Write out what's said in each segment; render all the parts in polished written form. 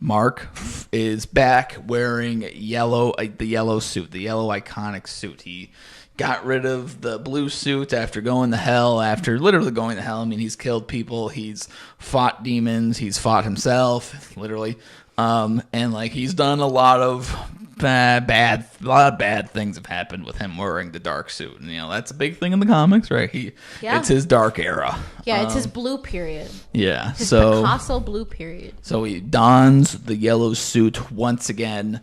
Mark is back wearing the yellow suit, the yellow iconic suit. He got rid of the blue suit after literally going to hell. I mean, he's killed people, he's fought demons, he's fought himself, literally. And like he's done a lot of bad things have happened with him wearing the dark suit. And that's a big thing in the comics, right? It's his dark era. Yeah, it's his blue period. Yeah. His Picasso blue period. So he dons the yellow suit once again.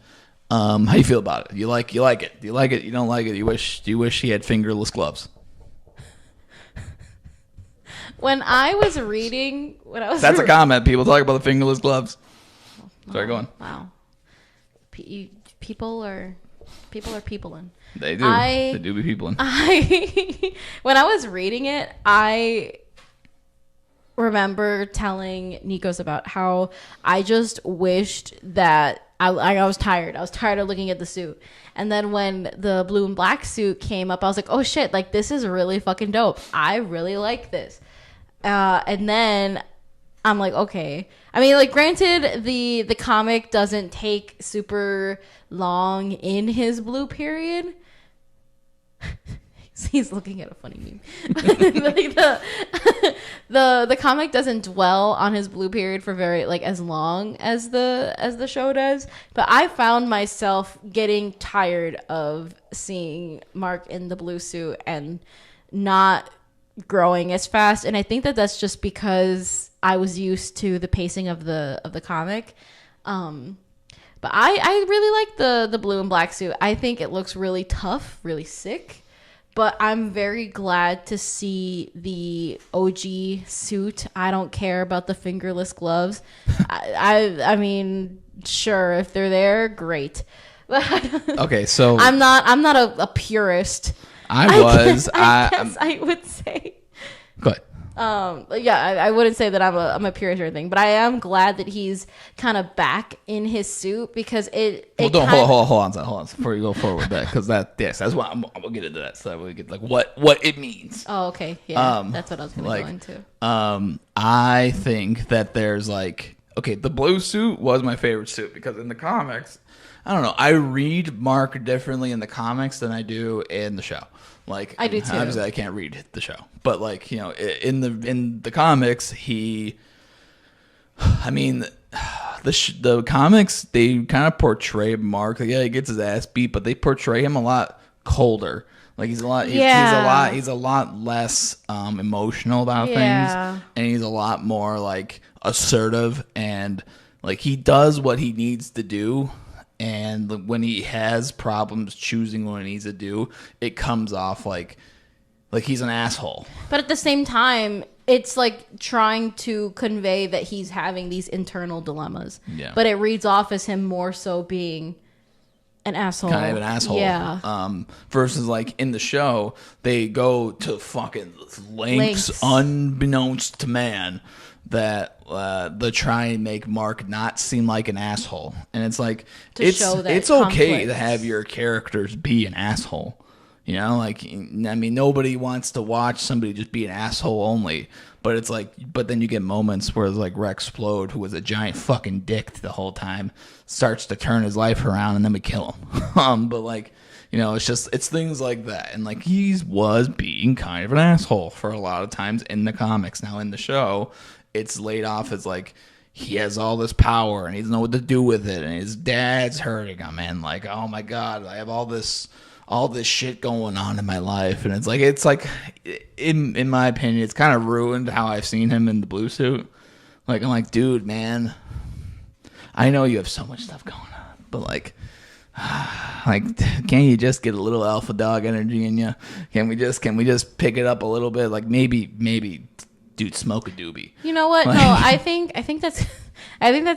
How you feel about it? You like it? Do you like it? You don't like it? Do you wish he had fingerless gloves? When I was reading, That's a comment. People talk about the fingerless gloves. Sorry, go on. Wow. People are peopling. They do. They do be peopling. When I was reading it, I remember telling Nikos about how I just wished that I was tired. I was tired of looking at the suit. And then when the blue and black suit came up, I was like, oh shit, like this is really fucking dope. I really like this. And then I'm like, okay. I mean, like, granted, the comic doesn't take super long in his blue period. He's looking at a funny meme. Like the comic doesn't dwell on his blue period for very as long as the show does. But I found myself getting tired of seeing Mark in the blue suit and not growing as fast. And I think that that's just because I was used to the pacing of the comic. But I really like the blue and black suit. I think it looks really tough, really sick. But I'm very glad to see the OG suit. I don't care about the fingerless gloves. I mean, sure, if they're there, great. Okay, so I'm not a purist. I guess I would say. Go ahead. I wouldn't say that I'm a purist or anything, but I am glad that he's kind of back in his suit because hold on before you go forward with that, because that's why we'll get into that so that we get what it means. Oh, okay, yeah, that's what I was gonna go into. I think that there's the blue suit was my favorite suit because in the comics, I don't know, I read Mark differently in the comics than I do in the show. I do too. Obviously, I can't read the show, but in the comics, the comics, they kind of portray Mark. He gets his ass beat, but they portray him a lot colder. He's a lot less emotional about things, and he's a lot more assertive, and he does what he needs to do. And when he has problems choosing what he needs to do, it comes off like he's an asshole. But at the same time, it's trying to convey that he's having these internal dilemmas. Yeah. But it reads off as him more so being an asshole. Kind of an asshole. Yeah. Versus in the show, they go to fucking lengths unbeknownst to man that they try and make Mark not seem like an asshole. And it's it's okay to have your characters be an asshole. Nobody wants to watch somebody just be an asshole only. But it's but then you get moments where Rex Splode, who was a giant fucking dick the whole time, starts to turn his life around, and then we kill him. It's things like that. And he was being kind of an asshole for a lot of times in the comics. Now in the show, it's laid off as he has all this power and he doesn't know what to do with it, and his dad's hurting him, and oh my god, I have all this shit going on in my life. And it's in my opinion, it's kind of ruined how I've seen him in the blue suit. I'm dude, man, I know you have so much stuff going on, but can't you just get a little alpha dog energy in you? Can we just pick it up a little bit? Maybe dude, smoke a doobie. You know what? No, I think that's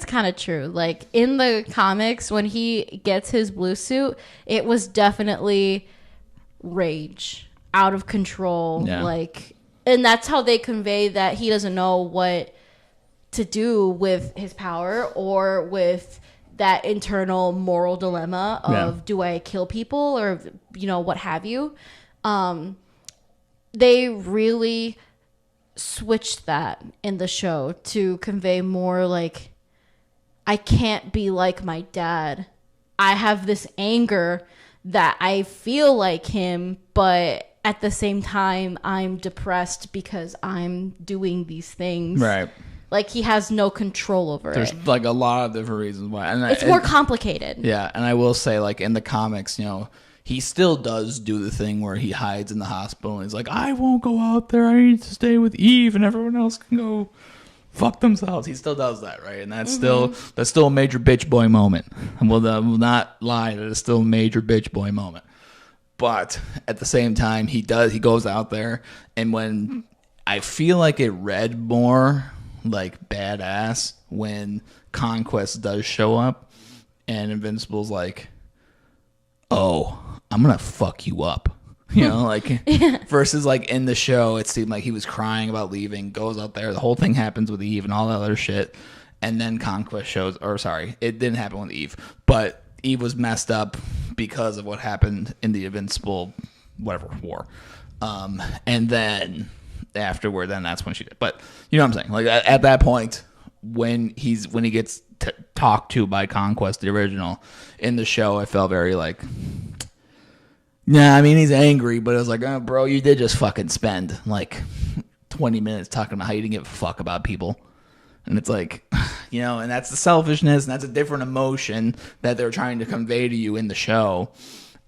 kind of true. In the comics, when he gets his blue suit, it was definitely rage, out of control. Yeah. And that's how they convey that he doesn't know what to do with his power or with that internal moral dilemma of do I kill people or what have you. They really switched that in the show to convey more I can't be like my dad. I have this anger that I feel like him, but at the same time, I'm depressed because I'm doing these things. Right. Like, he has no control over There's it. like a lot of different reasons why. And It's more complicated. Yeah, and I will say, like, in the comics, you know, he still does do the thing where he hides in the hospital and he's like, I won't go out there. I need to stay with Eve and everyone else can go fuck themselves. He still does that, right? And that's still a major bitch boy moment. And will not lie, that it's still a major bitch boy moment. But at the same time, he goes out there, and when I feel like it read more like badass when Conquest does show up and Invincible's like, oh, I'm gonna fuck you up, you know, like versus like in the show it seemed like he was crying about leaving, goes out there, the whole thing happens with Eve and all that other shit, and then Conquest shows, or sorry, it didn't happen with Eve, but Eve was messed up because of what happened in the Invincible whatever war, and then afterward, then that's when she did. But you know what I'm saying? Like at that point, when he gets talked to by Conquest, the original, in the show, I felt very like, yeah, I mean he's angry, but it was like, oh, bro, you did just fucking spend like 20 minutes talking about how you didn't give a fuck about people, and it's like, you know, and that's the selfishness, and that's a different emotion that they're trying to convey to you in the show.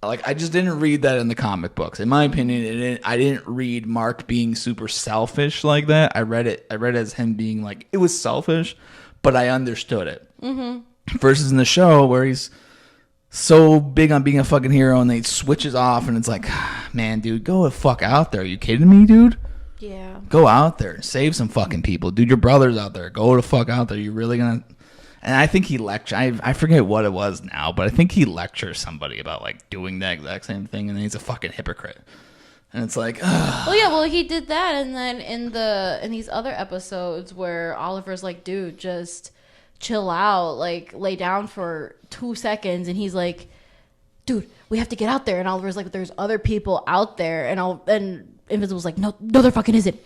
Like, I just didn't read that in the comic books. In my opinion, I didn't read Mark being super selfish like that. I read it as him being like, it was selfish, but I understood it. Mm-hmm. Versus in the show where he's so big on being a fucking hero and then he switches off and it's like, man, dude, go the fuck out there. Are you kidding me, dude? Yeah. Go out there and save some fucking people. Dude, your brother's out there. Go the fuck out there. You really gonna... And I think he I forget what it was now, but I think he lectures somebody about like doing the exact same thing, and then he's a fucking hypocrite. And it's like, ugh. Well, yeah, well, he did that, and then in these other episodes where Oliver's like, dude, just chill out, like lay down for 2 seconds, and he's like, dude, we have to get out there, and Oliver's like, there's other people out there, and Invisible's like, no, there fucking isn't.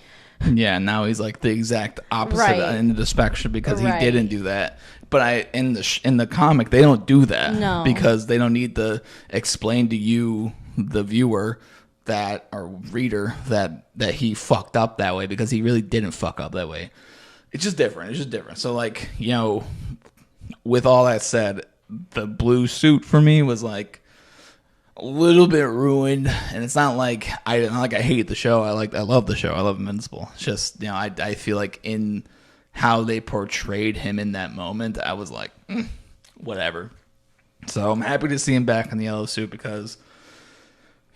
Yeah, now he's like the exact opposite Right. end of the spectrum because Right. he didn't do that. But in the comic, they don't do that. No. Because they don't need to explain to you, the viewer, that or reader, that he fucked up that way, because he really didn't fuck up that way. It's just different. So like, you know, with all that said, the blue suit for me was like a little bit ruined, and it's not like I hate the show. I love the show. I love Invincible. It's just, you know, I feel like in how they portrayed him in that moment, I was like, whatever. So I'm happy to see him back in the yellow suit because,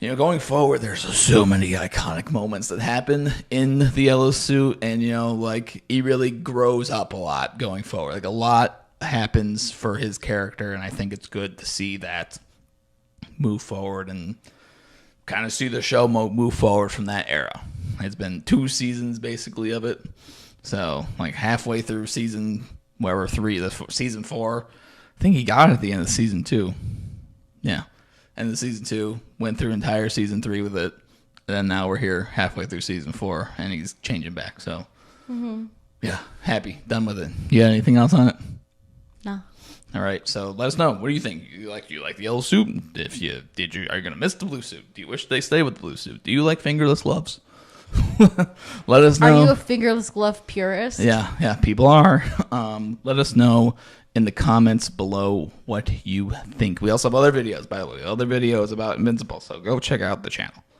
you know, going forward, there's so many iconic moments that happen in the yellow suit, and, you know, like, he really grows up a lot going forward. Like, a lot happens for his character, and I think it's good to see that move forward and kind of see the show move forward from that era. It's been 2 seasons, basically, of it. So, like, halfway through season, season 4, I think he got it at the end of season 2. Yeah. And the season 2 went through entire season 3 with it. And then now we're here halfway through season 4, and he's changing back. So, yeah, happy. Done with it. You got anything else on it? No. All right, so let us know. What do you think? You like the yellow suit? Are you gonna miss the blue suit? Do you wish they stay with the blue suit? Do you like fingerless gloves? Let us know. Are you a fingerless glove purist? Yeah, people are. Let us know in the comments below what you think. We also have other videos, by the way, other videos about Invincible, so go check out the channel.